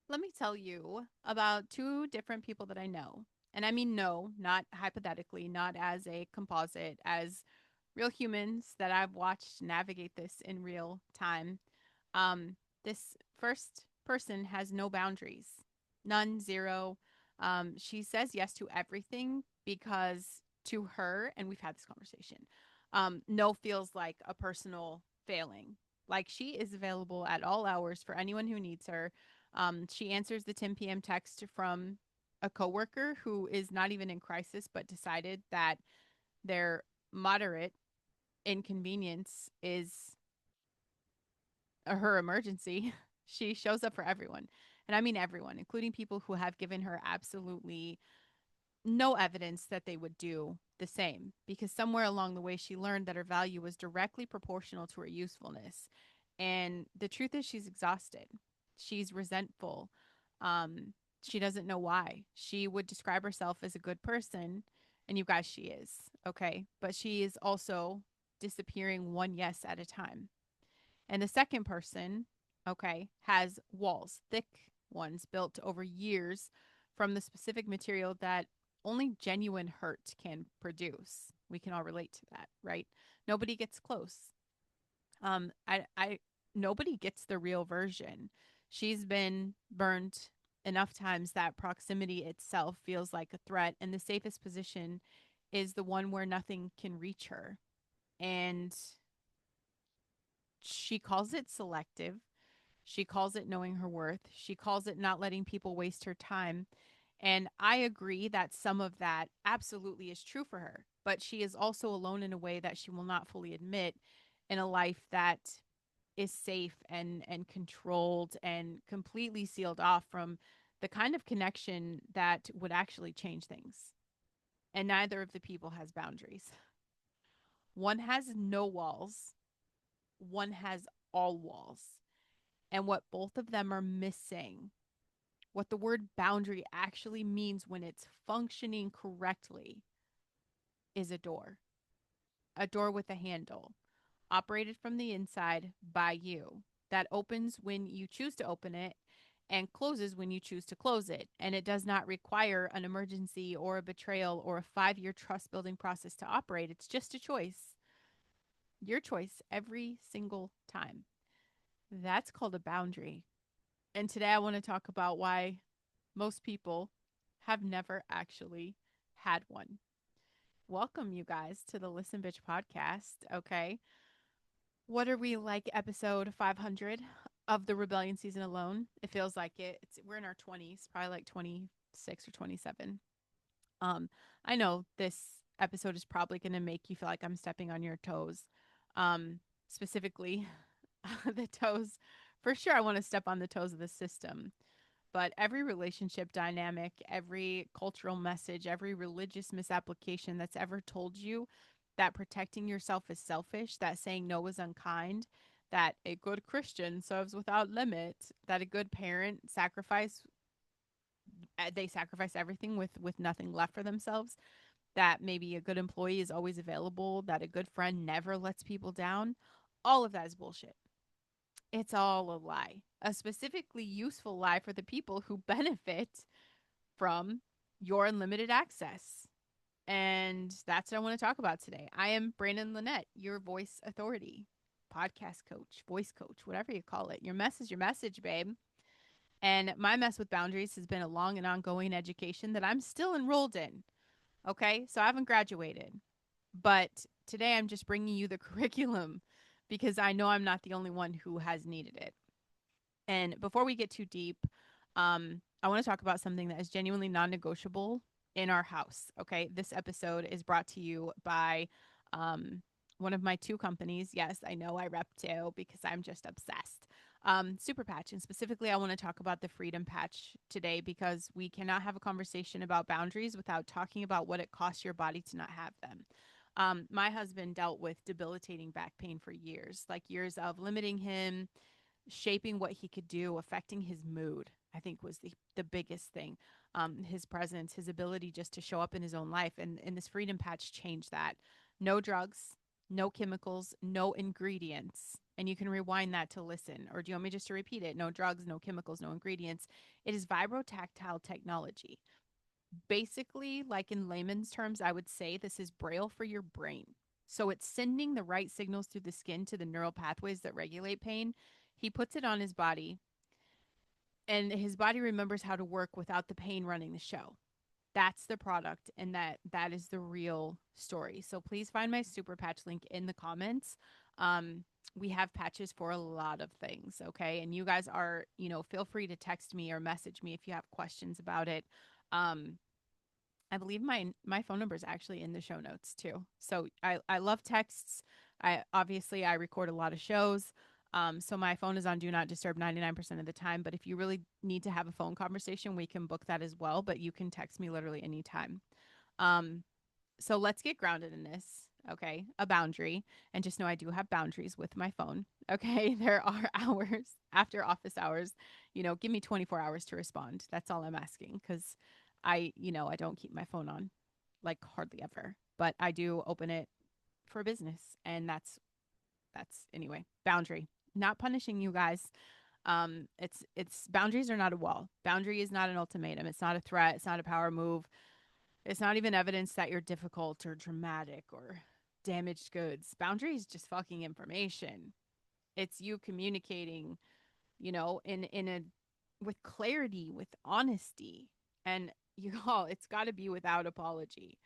Let me tell you about two different people that I know. And I mean, no, not hypothetically, not as a composite, as real humans that I've watched navigate this in real time. This first person has no boundaries, none, zero. She says yes to everything because to her, and we've had this conversation, no feels like a personal failing. Like she is available at all hours for anyone who needs her. She answers the 10 p.m. text from a coworker who is not even in crisis, but decided that their moderate inconvenience is her emergency. She shows up for everyone. And I mean everyone, including people who have given her absolutely no evidence that they would do the same, because somewhere along the way she learned that her value was directly proportional to her usefulness. And the truth is, she's exhausted. She's resentful. She doesn't know why. She would describe herself as a good person, and you guys, she is, okay? But she is also disappearing one yes at a time. And the second person, okay, has walls, thick ones built over years from the specific material that only genuine hurt can produce. We can all relate to that, right? Nobody gets close. I nobody gets the real version. She's been burned enough times that proximity itself feels like a threat, and the safest position is the one where nothing can reach her. And she calls it selective. She calls it knowing her worth. She calls it not letting people waste her time. And I agree that some of that absolutely is true for her. But she is also alone in a way that she will not fully admit, in a life that is safe and controlled and completely sealed off from the kind of connection that would actually change things. And neither of the people has boundaries. One has no walls, one has all walls. And what both of them are missing, what the word boundary actually means when it's functioning correctly, is a door with a handle, operated from the inside by you, that opens when you choose to open it and closes when you choose to close it. And it does not require an emergency or a betrayal or a 5 year trust building process to operate. It's just a choice, your choice every single time. That's called a boundary. And today I want to talk about why most people have never actually had one. Welcome, you guys, to the Listen Bitch podcast. Okay. What are we, like, episode 500 of the Rebellion season alone? It feels like it. We're in our 20s, probably like 26 or 27. Um, I know this episode is probably going to make you feel like I'm stepping on your toes. Specifically, the toes. For sure, I want to step on the toes of the system. But every relationship dynamic, every cultural message, every religious misapplication that's ever told you that protecting yourself is selfish, that saying no is unkind, that a good Christian serves without limit, that a good parent they sacrifice everything with nothing left for themselves, that maybe a good employee is always available, that a good friend never lets people down. All of that is bullshit. It's all a lie. A specifically useful lie for the people who benefit from your unlimited access. And that's what I want to talk about today. I am Brandon Lynette, your voice authority, podcast coach, voice coach, whatever you call it. Your message, babe. And my mess with boundaries has been a long and ongoing education that I'm still enrolled in. Okay. So I haven't graduated. But today I'm just bringing you the curriculum because I know I'm not the only one who has needed it. And before we get too deep, I want to talk about something that is genuinely non negotiable in our house. Okay. This episode is brought to you by one of my two companies. Yes, I know I rep two because I'm just obsessed. Super Patch. And specifically, I want to talk about the Freedom Patch today because we cannot have a conversation about boundaries without talking about what it costs your body to not have them. My husband dealt with debilitating back pain for years, like years of limiting him, shaping what he could do, affecting his mood. I think was the biggest thing. His presence, his ability just to show up in his own life, and this Freedom Patch changed that. No drugs, no chemicals, no ingredients. And you can rewind that to listen. Or do you want me just to repeat it? No drugs, no chemicals, no ingredients. It is vibrotactile technology. Basically, like in layman's terms, I would say this is braille for your brain. So it's sending the right signals through the skin to the neural pathways that regulate pain. He puts it on his body, and his body remembers how to work without the pain running the show. That's the product, and that is the real story. So please find my super patch link in the comments. um we have patches for a lot of things, okay? And you guys are, feel free to text me or message me if you have questions about it. um I believe my phone number is actually in the show notes too. So I love texts. I record a lot of shows. So my phone is on do not disturb 99% of the time. But if you really need to have a phone conversation, we can book that as well. But you can text me literally anytime. Um, so let's get grounded in this. Okay. A boundary. And just know I do have boundaries with my phone. Okay. There are hours after office hours, give me 24 hours to respond. That's all I'm asking. Cause I don't keep my phone on like hardly ever, but I do open it for business. And that's anyway, boundary, not punishing you guys. It's boundaries are not a wall. Boundary is not an ultimatum. It's not a threat. It's not a power move. It's not even evidence that you're difficult or dramatic or damaged goods. Boundary is just fucking information. It's you communicating, in a with clarity, with honesty, and y'all, it's got to be without apology.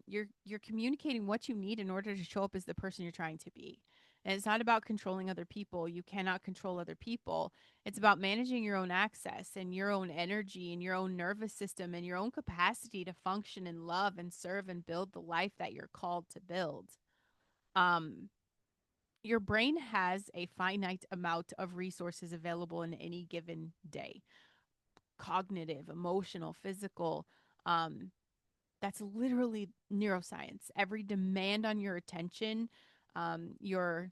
You're communicating what you need in order to show up as the person you're trying to be. And it's not about controlling other people. You cannot control other people. It's about managing your own access and your own energy and your own nervous system and your own capacity to function and love and serve and build the life that you're called to build. Um, your brain has a finite amount of resources available in any given day, cognitive, emotional, physical. Um, that's literally neuroscience. Every demand on your attention, your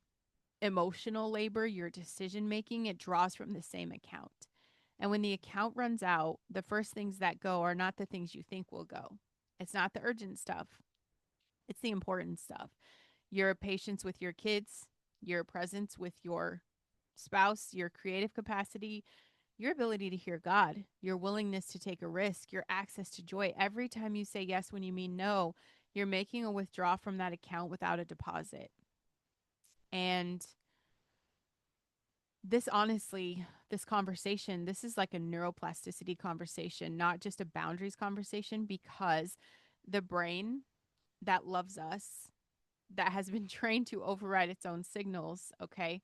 emotional labor, your decision making, it draws from the same account. And when the account runs out, the first things that go are not the things you think will go. It's not the urgent stuff, it's the important stuff. Your patience with your kids, your presence with your spouse, your creative capacity, your ability to hear God, your willingness to take a risk, your access to joy. Every time you say yes when you mean no, you're making a withdrawal from that account without a deposit. And this honestly, this conversation, this is like a neuroplasticity conversation, not just a boundaries conversation, because the brain that loves us, that has been trained to override its own signals, okay,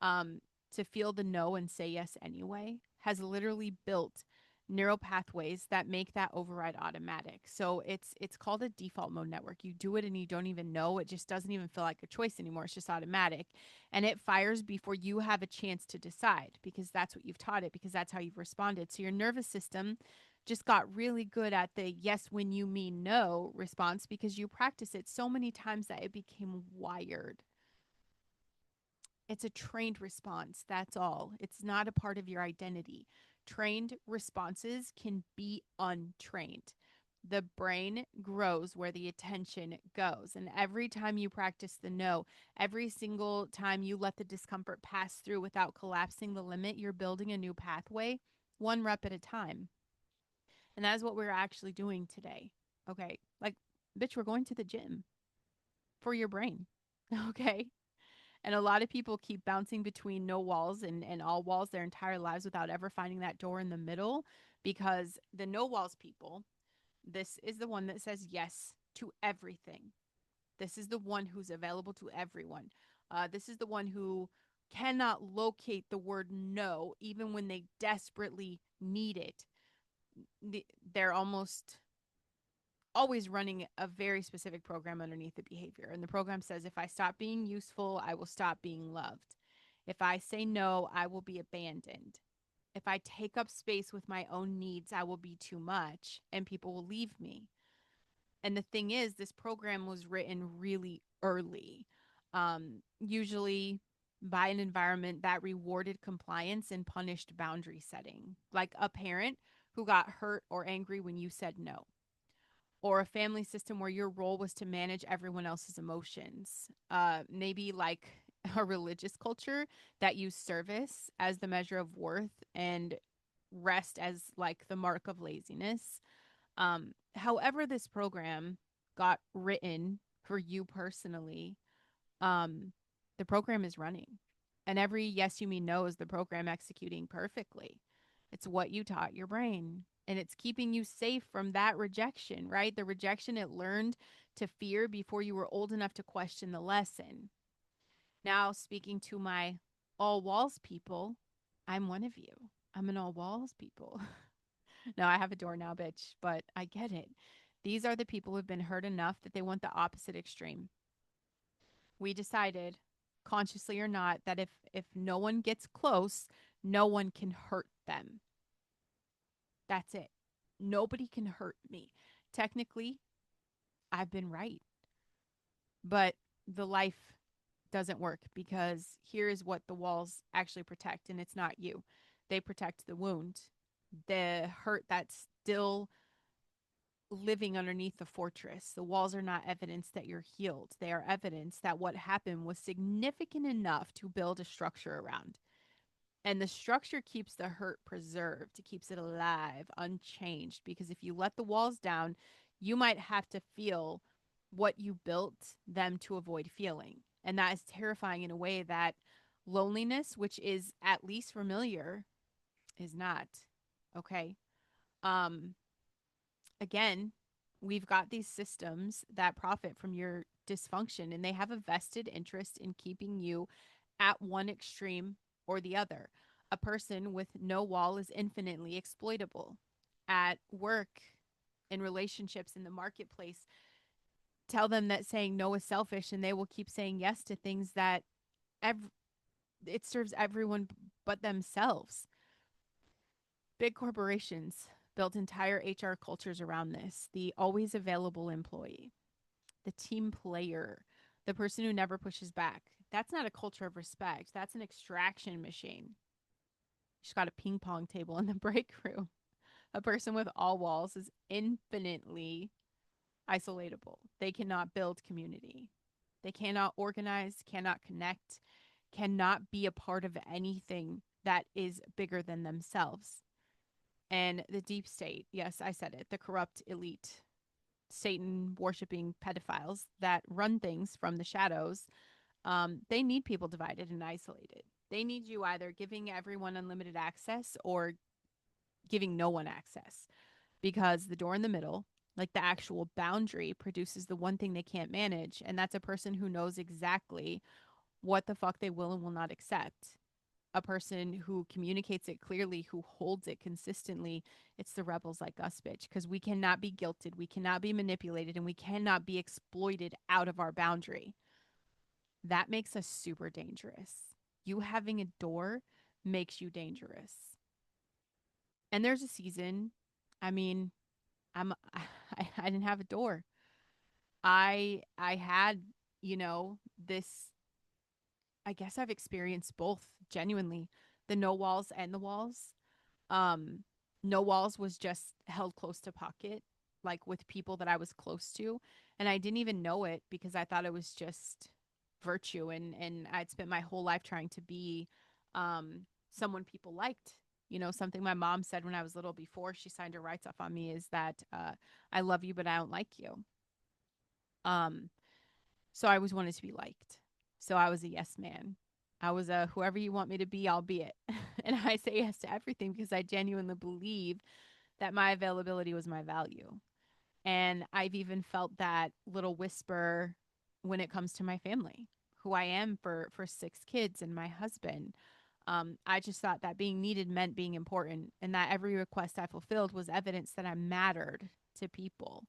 um, to feel the no and say yes anyway, has literally built neural pathways that make that override automatic. So it's called a default mode network. You do it and you don't even know. It just doesn't even feel like a choice anymore. It's just automatic. And it fires before you have a chance to decide, because that's what you've taught it, because that's how you've responded. So your nervous system just got really good at the yes when you mean no response, because you practice it so many times that it became wired. It's a trained response. That's all. It's not a part of your identity. Trained responses can be untrained. The brain grows where the attention goes. And every time you practice the no, every single time you let the discomfort pass through without collapsing the limit, you're building a new pathway, one rep at a time. And that is what we're actually doing today. Okay. Like, bitch, we're going to the gym for your brain. Okay. And a lot of people keep bouncing between no walls and all walls their entire lives without ever finding that door in the middle, because the no walls people, this is the one that says yes to everything. This is the one who's available to everyone. This is the one who cannot locate the word no, even when they desperately need it. They're almost always running a very specific program underneath the behavior. And the program says, if I stop being useful, I will stop being loved. If I say no, I will be abandoned. If I take up space with my own needs, I will be too much and people will leave me. And the thing is, this program was written really early, usually by an environment that rewarded compliance and punished boundary setting, like a parent who got hurt or angry when you said no, or a family system where your role was to manage everyone else's emotions. Maybe like a religious culture that use service as the measure of worth and rest as like the mark of laziness. However, this program got written for you personally, um, the program is running. And every yes you mean no is the program executing perfectly. It's what you taught your brain. And it's keeping you safe from that rejection, right? The rejection it learned to fear before you were old enough to question the lesson. Now, speaking to my all walls people, I'm one of you. I'm an all walls people. No, I have a door now, bitch, but I get it. These are the people who've been hurt enough that they want the opposite extreme. We decided, consciously or not, that if no one gets close, no one can hurt them. That's it. Nobody can hurt me. Technically, I've been right, but the life doesn't work because here is what the walls actually protect, and it's not you. They protect the wound, the hurt that's still living underneath the fortress. The walls are not evidence that you're healed. They are evidence that what happened was significant enough to build a structure around. And the structure keeps the hurt preserved, it keeps it alive, unchanged. Because if you let the walls down, you might have to feel what you built them to avoid feeling. And that is terrifying in a way that loneliness, which is at least familiar, is not. Okay. Um, Again, we've got these systems that profit from your dysfunction and they have a vested interest in keeping you at one extreme or the other. A person with no wall is infinitely exploitable. At work, in relationships, in the marketplace, tell them that saying no is selfish and they will keep saying yes to things that ev- it serves everyone but themselves. Big corporations built entire HR cultures around this. The always available employee, the team player, the person who never pushes back. That's not a culture of respect. That's an extraction machine. She's got a ping pong table in the break room. A person with all walls is infinitely isolatable. They cannot build community. They cannot organize, cannot connect, cannot be a part of anything that is bigger than themselves. And the deep state, yes, I said it, the corrupt elite, Satan worshiping pedophiles that run things from the shadows, they need people divided and isolated. They need you either giving everyone unlimited access or giving no one access because the door in the middle, like the actual boundary, produces the one thing they can't manage. And that's a person who knows exactly what the fuck they will and will not accept. A person who communicates it clearly, who holds it consistently. It's the rebels like us, bitch, because we cannot be guilted, we cannot be manipulated, and we cannot be exploited out of our boundary. That makes us super dangerous. You having a door makes you dangerous. And there's a season. I mean, I'm I didn't have a door. I had, this. I guess I've experienced both genuinely, the no walls and the walls. Um, no walls was just held close to pocket, like with people that I was close to, and I didn't even know it because I thought it was just virtue, and I'd spent my whole life trying to be someone people liked. Something my mom said when I was little before she signed her rights off on me is that I love you, but I don't like you. Um, so I always wanted to be liked. So I was a yes man. I was a whoever you want me to be, I'll be it. And I say yes to everything because I genuinely believe that my availability was my value. And I've even felt that little whisper when it comes to my family, who I am for six kids and my husband. I just thought that being needed meant being important, and that every request I fulfilled was evidence that I mattered to people.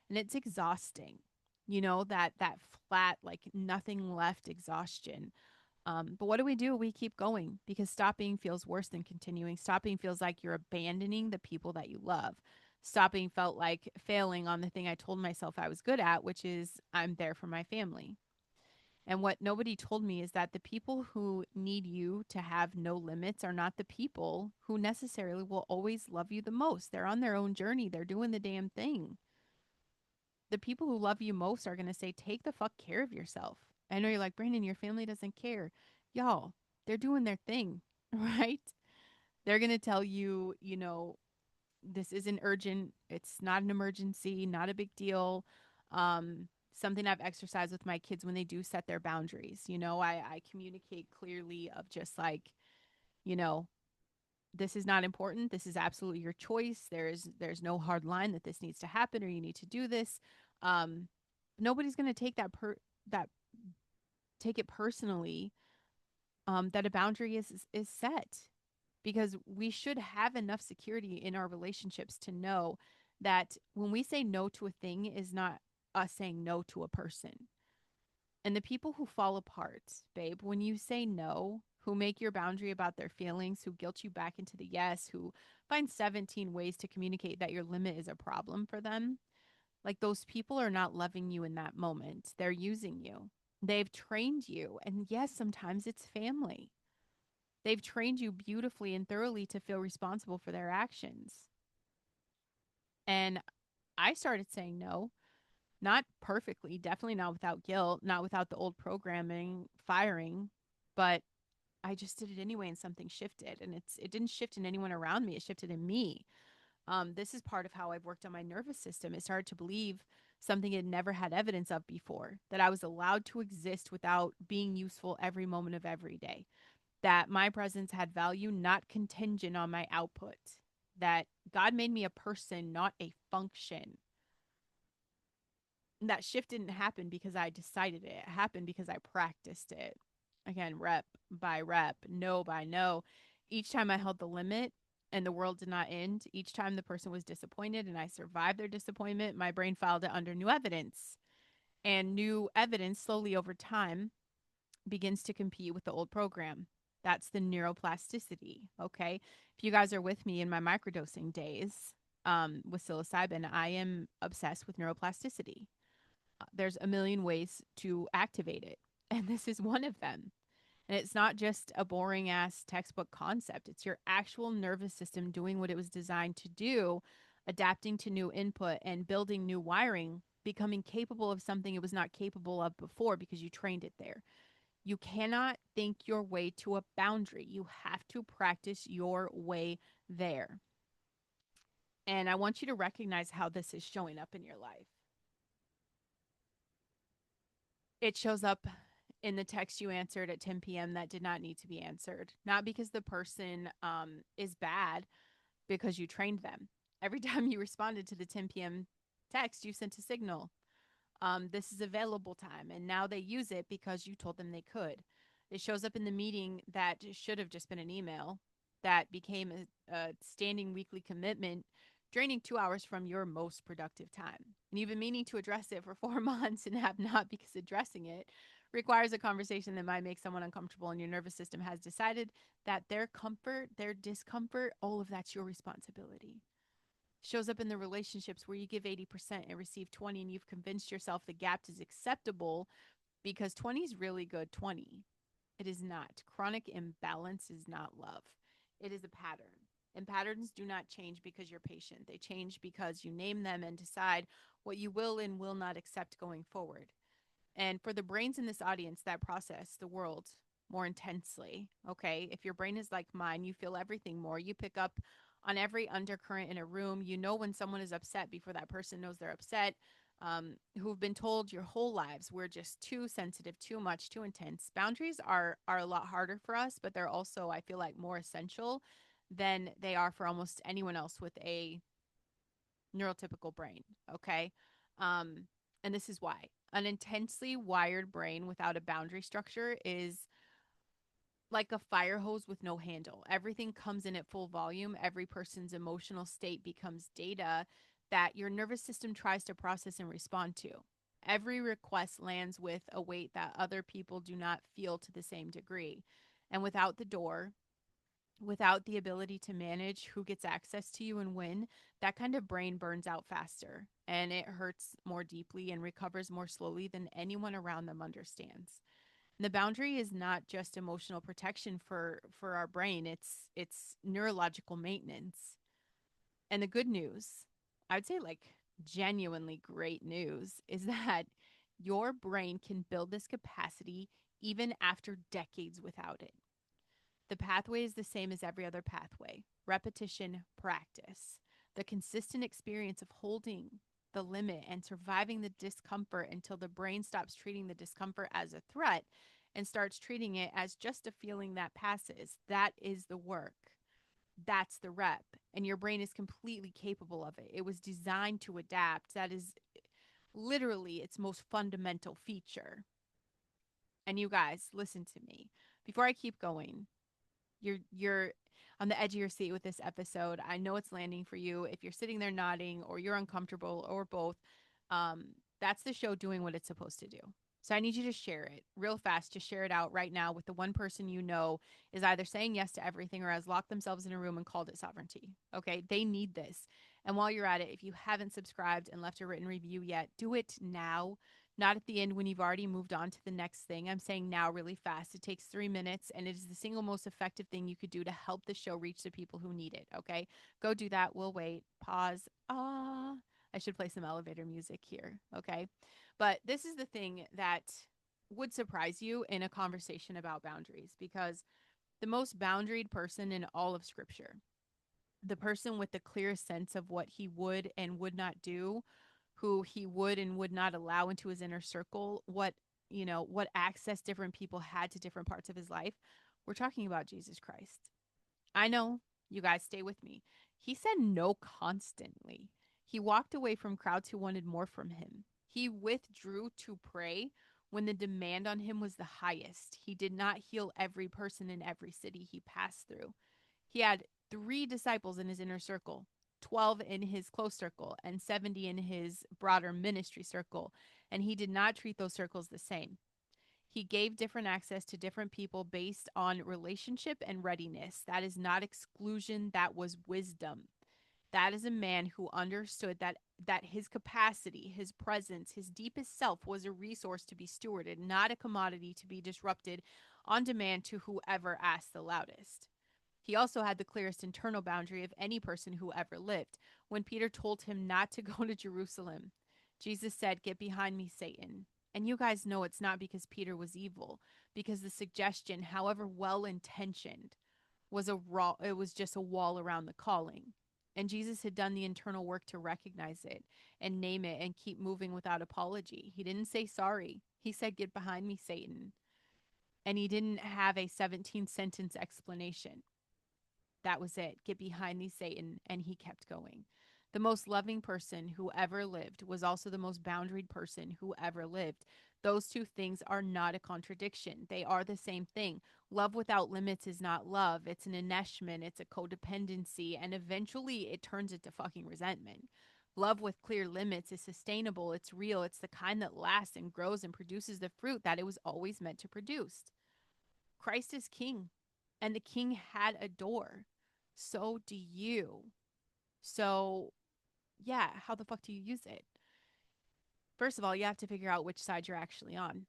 And it's exhausting, that flat, like nothing left exhaustion. But what do? We keep going because stopping feels worse than continuing. Stopping feels like you're abandoning the people that you love. Stopping felt like failing on the thing I told myself I was good at, which is I'm there for my family. And what nobody told me is that the people who need you to have no limits are not the people who necessarily will always love you the most. They're on their own journey, they're doing the damn thing. The people who love you most are going to say, take the fuck care of yourself. I know you're like, Brandon, your family doesn't care. Y'all, they're doing their thing, right? They're going to tell you, this isn't urgent. It's not an emergency, not a big deal. Something I've exercised with my kids when they do set their boundaries. I communicate clearly of just like, you know, this is not important. This is absolutely your choice. There's no hard line that this needs to happen or you need to do this. Um, Nobody's going to that take it personally, that a boundary is set, because we should have enough security in our relationships to know that when we say no to a thing is not us saying no to a person. And the people who fall apart, babe, when you say no, who make your boundary about their feelings, who guilt you back into the yes, who find 17 ways to communicate that your limit is a problem for them, like those people are not loving you in that moment. They're using you. They've trained you. And yes, sometimes it's family. They've trained you beautifully and thoroughly to feel responsible for their actions. And I started saying no, not perfectly, definitely not without guilt, not without the old programming firing, but I just did it anyway and something shifted. And it didn't shift in anyone around me, it shifted in me. This is part of how I've worked on my nervous system. It started to believe something it never had evidence of before, that I was allowed to exist without being useful every moment of every day, that my presence had value, not contingent on my output, that God made me a person, not a function. And that shift didn't happen because I decided it. It happened because I practiced it. Again, rep by rep, no by no. Each time I held the limit and the world did not end, each time the person was disappointed and I survived their disappointment, my brain filed it under new evidence. And new evidence slowly over time begins to compete with the old program. That's the neuroplasticity. Okay. If you guys are with me in my microdosing days, with psilocybin, I am obsessed with neuroplasticity. There's a million ways to activate it, and this is one of them. And it's not just a boring ass textbook concept, it's your actual nervous system doing what it was designed to do, adapting to new input and building new wiring, becoming capable of something it was not capable of before because you trained it there. You cannot think your way to a boundary. You have to practice your way there. And I want you to recognize how this is showing up in your life. It shows up in the text you answered at 10 p.m. that did not need to be answered. Not because the person is bad, because you trained them. Every time you responded to the 10 p.m. text, you sent a signal. This is available time. And now they use it because you told them they could. It shows up in the meeting that should have just been an email that became a standing weekly commitment, draining 2 hours from your most productive time. And you've been meaning to address it for 4 months and have not, because addressing it requires a conversation that might make someone uncomfortable. And your nervous system has decided that their comfort, their discomfort, all of that's your responsibility. Shows up in the relationships where you give 80% and receive 20, and you've convinced yourself the gap is acceptable because 20 is really good 20. It is not. Chronic imbalance is not love. It is a pattern. And patterns do not change because you're patient. They change because you name them and decide what you will and will not accept going forward. And for the brains in this audience that process the world more intensely, okay, if your brain is like mine, you feel everything more. You pick up on every undercurrent in a room. You know when someone is upset before that person knows they're upset. Who've been told your whole lives we're just too sensitive, too much, too intense. Boundaries are a lot harder for us, but they're also, I feel like, more essential than they are for almost anyone else with a neurotypical brain. Okay. Um, and this is why an intensely wired brain without a boundary structure is like a fire hose with no handle. Everything comes in at full volume. Every person's emotional state becomes data that your nervous system tries to process and respond to. Every request lands with a weight that other people do not feel to the same degree. And without the door, without the ability to manage who gets access to you and when, that kind of brain burns out faster and it hurts more deeply and recovers more slowly than anyone around them understands. And the boundary is not just emotional protection for our brain, it's neurological maintenance. And the good news, I would say like genuinely great news, is that Your brain can build this capacity even after decades without it. The pathway is the same as every other pathway: repetition, practice, the consistent experience of holding the limit and surviving the discomfort until the brain stops treating the discomfort as a threat and starts treating it as just a feeling that passes. That is the work. That's the rep. And your brain is completely capable of it. It was designed to adapt. That is literally its most fundamental feature. And you guys, listen to me. Before I keep going, you're on the edge of your seat with this episode. I know it's landing for you. If you're sitting there nodding or you're uncomfortable or both, um, that's the show doing what it's supposed to do. So I need you to share it real fast. Just share it out right now with the one person you know is either saying yes to everything or has locked themselves in a room and called it sovereignty. Okay. They need this. And while you're at it, if you haven't subscribed and left a written review yet, do it now, not at the end when you've already moved on to the next thing. I'm saying now really fast. It takes 3 minutes and it is the single most effective thing you could do to help the show reach the people who need it. Okay. Go do that. We'll wait. Pause. I should play some elevator music here. Okay. But this is the thing that would surprise you in a conversation about boundaries, because the most boundaried person in all of scripture, the person with the clearest sense of what he would and would not do, who he would and would not allow into his inner circle, what access different people had to different parts of his life. We're talking about Jesus Christ. I know, you guys, stay with me. He said no constantly. He walked away from crowds who wanted more from him. He withdrew to pray when the demand on him was the highest. He did not heal every person in every city he passed through. He had 3 disciples in his inner circle, 12 in his close circle, and 70 in his broader ministry circle. And he did not treat those circles the same. He gave different access to different people based on relationship and readiness. That is not exclusion, that was wisdom. That is a man who understood that his capacity, his presence, his deepest self was a resource to be stewarded, not a commodity to be disrupted on demand to whoever asked the loudest. He also had the clearest internal boundary of any person who ever lived. When Peter told him not to go to Jerusalem, Jesus said, "Get behind me, Satan." And you guys know it's not because Peter was evil, because the suggestion, however well intentioned, it was just a wall around the calling. And Jesus had done the internal work to recognize it and name it and keep moving without apology. He didn't say sorry. He said, "Get behind me, Satan." And he didn't have a 17 sentence explanation. That was it. Get behind me, Satan. And he kept going. The most loving person who ever lived was also the most boundaried person who ever lived. Those two things are not a contradiction. They are the same thing. Love without limits is not love. It's an enmeshment. It's a codependency. And eventually it turns into fucking resentment. Love with clear limits is sustainable. It's real. It's the kind that lasts and grows and produces the fruit that it was always meant to produce. Christ is king, and the king had a door. So do you. So, yeah, how the fuck do you use it? First of all, you have to figure out which side you're actually on.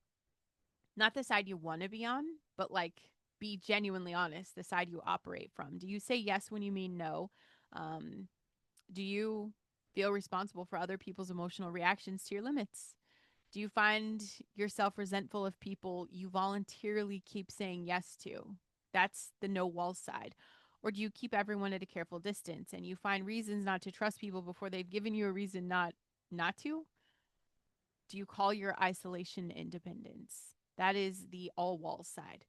Not the side you want to be on, but like be genuinely honest, the side you operate from. Do you say yes when you mean no? Um, do you feel responsible for other people's emotional reactions to your limits? Do you find yourself resentful of people you voluntarily keep saying yes to? That's the no walls side. Or do you keep everyone at a careful distance and you find reasons not to trust people before they've given you a reason not to? Do you call your isolation independence? That is the all walls side.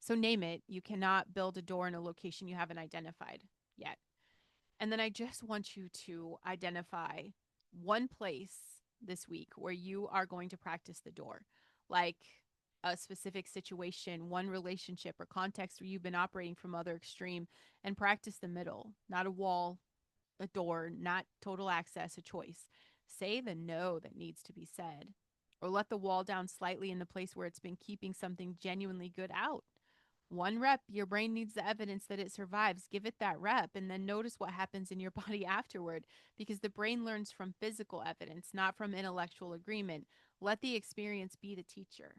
So name it. You cannot build a door in a location you haven't identified yet. And then I just want you to identify one place this week where you are going to practice the door, like a specific situation, one relationship or context where you've been operating from other extreme, and practice the middle, not a wall, a door, not total access, a choice. Say the no that needs to be said, or let the wall down slightly in the place where it's been keeping something genuinely good out. One rep, your brain needs the evidence that it survives. Give it that rep and then notice what happens in your body afterward, because the brain learns from physical evidence, not from intellectual agreement. Let the experience be the teacher.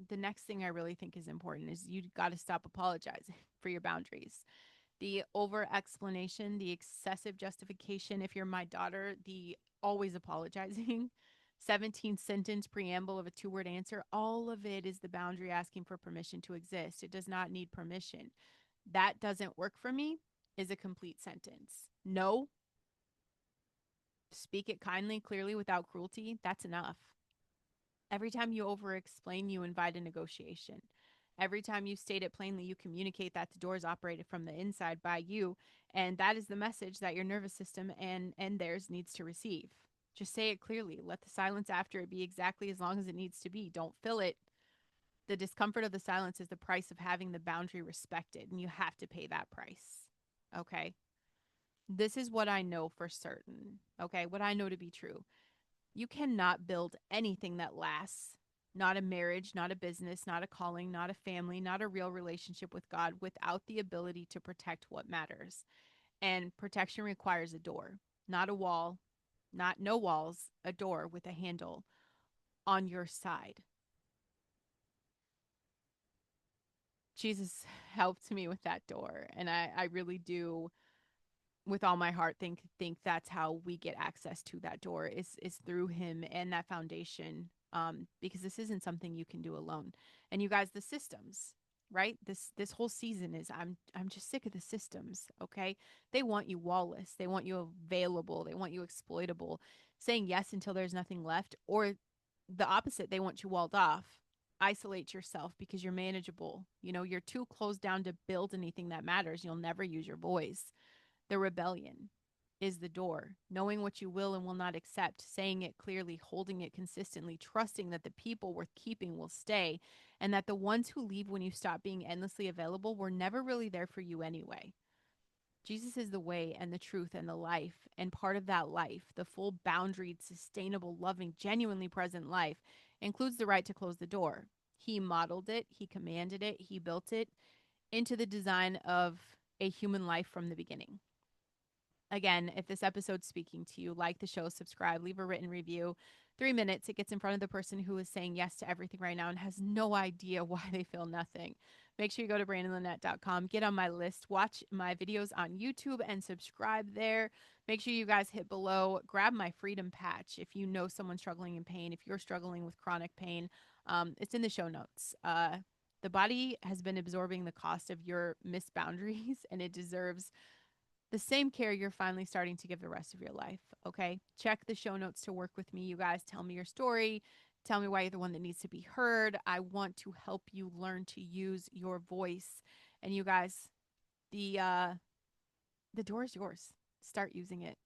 The next thing I really think is important is you got to stop apologizing for your boundaries. The over explanation, the excessive justification, if you're my daughter, the always apologizing, 17-sentence preamble of a 2-word answer, all of it is the boundary asking for permission to exist. It does not need permission. That doesn't work for me is a complete sentence. No, speak it kindly, clearly, without cruelty. That's enough. Every time you over explain, you invite a negotiation. Every time you state it plainly, you communicate that the door is operated from the inside by you. And that is the message that your nervous system and theirs needs to receive. Just say it clearly. Let the silence after it be exactly as long as it needs to be. Don't fill it. The discomfort of the silence is the price of having the boundary respected, and you have to pay that price. Okay. This is what I know for certain. Okay. What I know to be true. You cannot build anything that lasts. Not a marriage, not a business, not a calling, not a family, not a real relationship with God without the ability to protect what matters. And protection requires a door, not a wall, not no walls, a door with a handle on your side. Jesus helped me with that door. And I really do with all my heart think that's how we get access to that door is through him and that foundation, because this isn't something you can do alone. And you guys, the systems, right, this whole season is I'm just sick of the systems. Okay, they want you wallless, they want you available, they want you exploitable, saying yes until there's nothing left, or the opposite, they want you walled off. Isolate yourself because you're manageable. You know, you're too closed down to build anything that matters. You'll never use your voice. The rebellion is the door, knowing what you will and will not accept, saying it clearly, holding it consistently, trusting that the people worth keeping will stay, and that the ones who leave when you stop being endlessly available were never really there for you anyway. Jesus is the way and the truth and the life, and part of that life, the full boundaried, sustainable, loving, genuinely present life, includes the right to close the door. He modeled it, he commanded it, he built it into the design of a human life from the beginning. Again, if this episode's speaking to you, like the show, subscribe, leave a written review. 3 minutes, it gets in front of the person who is saying yes to everything right now and has no idea why they feel nothing. Make sure you go to brandonlynette.com, get on my list, watch my videos on YouTube, and subscribe there. Make sure you guys hit below, grab my freedom patch if you know someone struggling in pain, if you're struggling with chronic pain. It's in the show notes. The body has been absorbing the cost of your missed boundaries, and it deserves the same care you're finally starting to give the rest of your life. Okay. Check the show notes to work with me. You guys tell me your story. Tell me why you're the one that needs to be heard. I want to help you learn to use your voice. And you guys, the door is yours. Start using it.